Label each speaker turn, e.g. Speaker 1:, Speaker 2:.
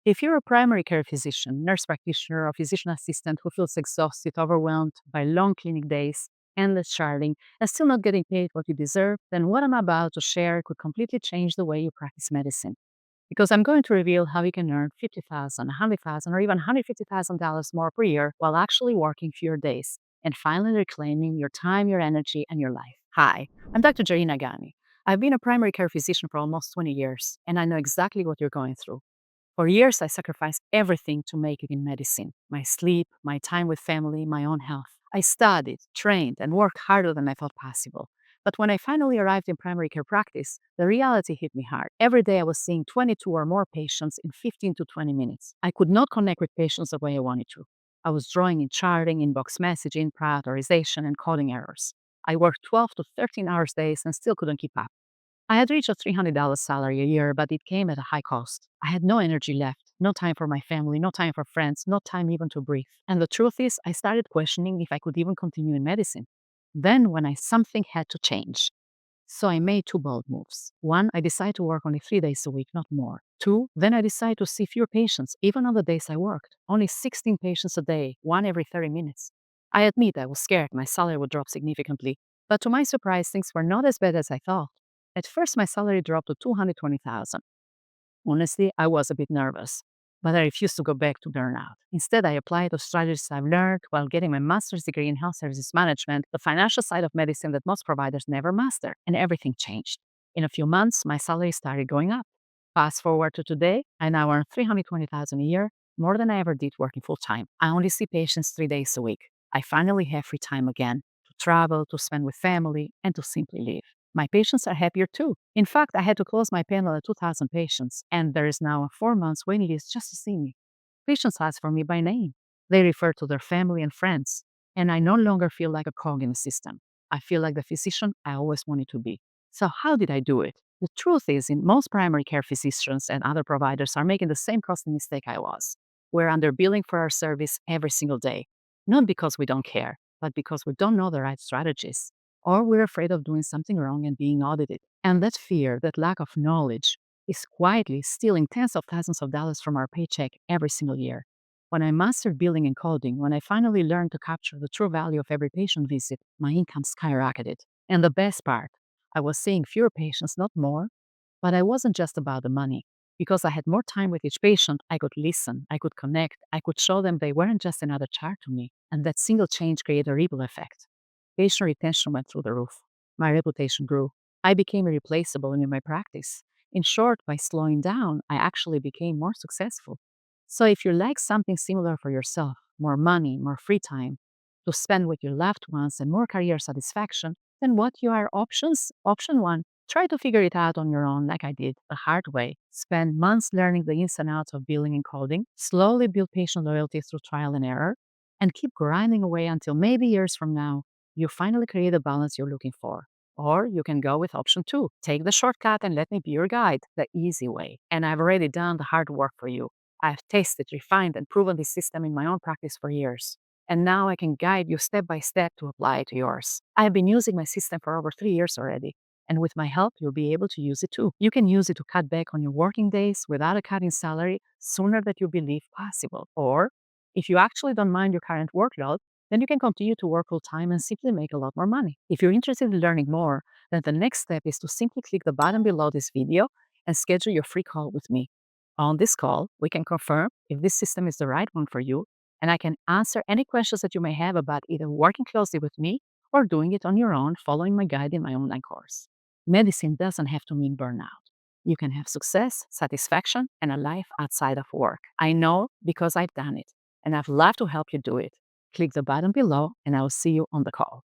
Speaker 1: If you're a primary care physician, nurse practitioner, or physician assistant who feels exhausted, overwhelmed by long clinic days, endless charting, and still not getting paid what you deserve, then what I'm about to share could completely change the way you practice medicine. Because I'm going to reveal how you can earn $50,000, $100,000, or even $150,000 more per year while actually working fewer days and finally reclaiming your time, your energy, and your life. Hi, I'm Dr. Gani. I've been a primary care physician for almost 20 years, and I know exactly what you're going through. For years, I sacrificed everything to make it in medicine: my sleep, my time with family, my own health. I studied, trained, and worked harder than I thought possible. But when I finally arrived in primary care practice, the reality hit me hard. Every day I was seeing 22 or more patients in 15 to 20 minutes. I could not connect with patients the way I wanted to. I was drawing in charting, inbox messaging, prioritization, and coding errors. I worked 12 to 13 hours days and still couldn't keep up. I had reached a $300 salary a year, but it came at a high cost. I had no energy left, no time for my family, no time for friends, no time even to breathe. And the truth is, I started questioning if I could even continue in medicine. Then, when I something had to change. So I made two bold moves. One, I decided to work only 3 days a week, not more. Two, then I decided to see fewer patients, even on the days I worked. Only 16 patients a day, one every 30 minutes. I admit I was scared my salary would drop significantly, but to my surprise, things were not as bad as I thought. At first, my salary dropped to 220,000. Honestly, I was a bit nervous, but I refused to go back to burnout. Instead, I applied the strategies I've learned while getting my master's degree in health services management, the financial side of medicine that most providers never master, and everything changed. In a few months, my salary started going up. Fast forward to today, I now earn 320,000 a year, more than I ever did working full time. I only see patients 3 days a week. I finally have free time again to travel, to spend with family, and to simply live. My patients are happier too. In fact, I had to close my panel at 2,000 patients, and there is now a 4 months waiting list just to see me. Patients ask for me by name. They refer to their family and friends, and I no longer feel like a cog in the system. I feel like the physician I always wanted to be. So, how did I do it? The truth is, in most primary care physicians and other providers are making the same costly mistake I was. We're underbilling for our service every single day, not because we don't care, but because we don't know the right strategies, or we're afraid of doing something wrong and being audited. And that fear, that lack of knowledge, is quietly stealing tens of thousands of dollars from our paycheck every single year. When I mastered billing and coding, when I finally learned to capture the true value of every patient visit, my income skyrocketed. And the best part, I was seeing fewer patients, not more, but I wasn't just about the money. Because I had more time with each patient, I could listen, I could connect, I could show them they weren't just another chart to me. And that single change created a ripple effect. Patient retention went through the roof. My reputation grew. I became irreplaceable in my practice. In short, by slowing down, I actually became more successful. So if you like something similar for yourself, more money, more free time to spend with your loved ones, and more career satisfaction, then what are your options? Option one, try to figure it out on your own, like I did, the hard way. Spend months learning the ins and outs of billing and coding, slowly build patient loyalty through trial and error, and keep grinding away until maybe years from now, you finally create the balance you're looking for. Or you can go with option two. Take the shortcut and let me be your guide, the easy way. And I've already done the hard work for you. I've tested, refined, and proven this system in my own practice for years. And now I can guide you step by step to apply it to yours. I've been using my system for over 3 years already. And with my help, you'll be able to use it too. You can use it to cut back on your working days without a cut in salary sooner than you believe possible. Or if you actually don't mind your current workload, then you can continue to work full time and simply make a lot more money. If you're interested in learning more, then the next step is to simply click the button below this video and schedule your free call with me. On this call, we can confirm if this system is the right one for you, and I can answer any questions that you may have about either working closely with me or doing it on your own, following my guide in my online course. Medicine doesn't have to mean burnout. You can have success, satisfaction, and a life outside of work. I know because I've done it, and I'd love to help you do it. Click the button below, and I will see you on the call.